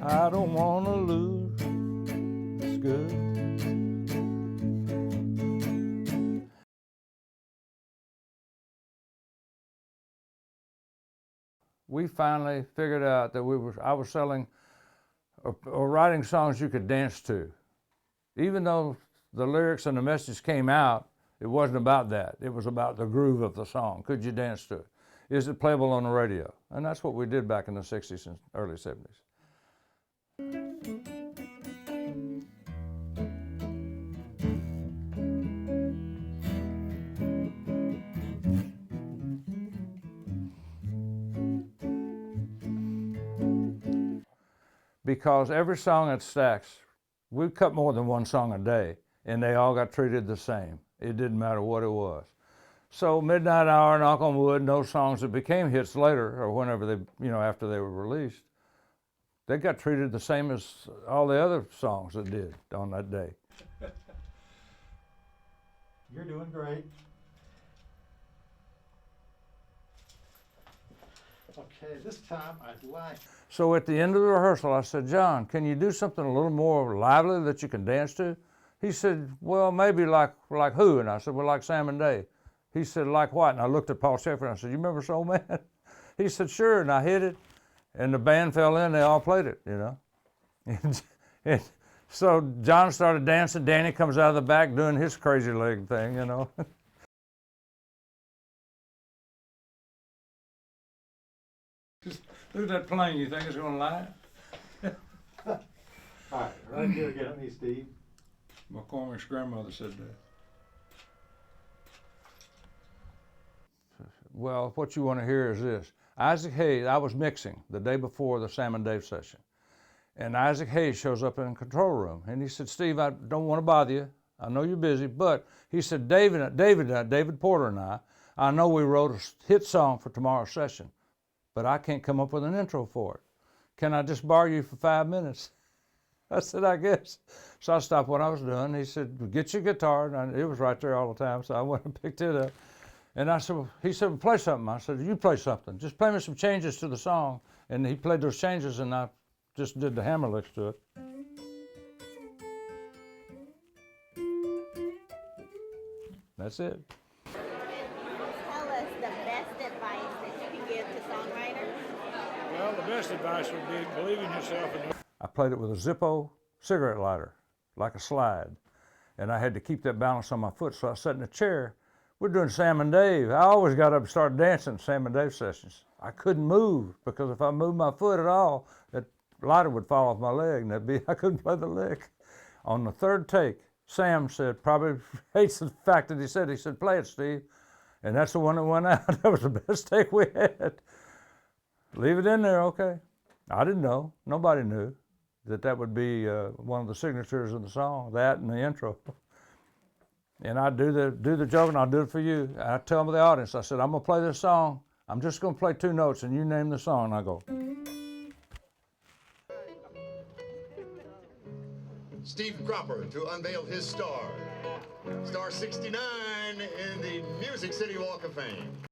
I don't want to lose. It's good. We finally figured out that I was selling or writing songs you could dance to. Even though the lyrics and the message came out, it wasn't about that. It was about the groove of the song. Could you dance to it? Is it playable on the radio? And that's what we did back in the 60s and early 70s. Because every song at Stax, we cut more than one song a day, and they all got treated the same. It didn't matter what it was. So Midnight Hour, Knock on Wood, and those songs that became hits later, or whenever they, after they were released, they got treated the same as all the other songs that did on that day. You're doing great. Okay, this time I'd like... So at the end of the rehearsal, I said, John, can you do something a little more lively that you can dance to? He said, well, maybe like who? And I said, well, like Sam and Dave. He said, like what? And I looked at Paul Sheffer and I said, you remember Soul Man? He said, sure, and I hit it. And the band fell in, they all played it, And so John started dancing, Danny comes out of the back doing his crazy leg thing, Just look at that plane, you think it's gonna lie? All right, right here again, me, Steve. McCormick's grandmother said that. Well, what you want to hear is this. Isaac Hayes, I was mixing the day before the Sam and Dave session. And Isaac Hayes shows up in the control room and he said, Steve, I don't want to bother you. I know you're busy, but he said, David Porter and I know we wrote a hit song for tomorrow's session, but I can't come up with an intro for it. Can I just borrow you for 5 minutes? I said, I guess. So I stopped what I was doing. He said, get your guitar. And it was right there all the time, so I went and picked it up. And he said, well, play something. I said, you play something. Just play me some changes to the song. And he played those changes, and I just did the hammer licks to it. That's it. Tell us the best advice that you can give to songwriters. Well, the best advice would be believe in yourself. I played it with a Zippo cigarette lighter, like a slide. And I had to keep that balance on my foot, so I sat in a chair. We're doing Sam and Dave. I always got up and started dancing at Sam and Dave sessions. I couldn't move, because if I moved my foot at all, that lighter would fall off my leg, and I couldn't play the lick. On the third take, Sam said, probably hates the fact that he said, play it, Steve. And that's the one that went out. That was the best take we had. Leave it in there, okay. I didn't know, nobody knew that would be one of the signatures of the song, that and the intro. And I do the joke, and I'll do it for you. I tell the audience, I said, I'm gonna play this song. I'm just gonna play 2 notes, and you name the song, and I go. Steve Cropper to unveil his star. Star 69 in the Music City Walk of Fame.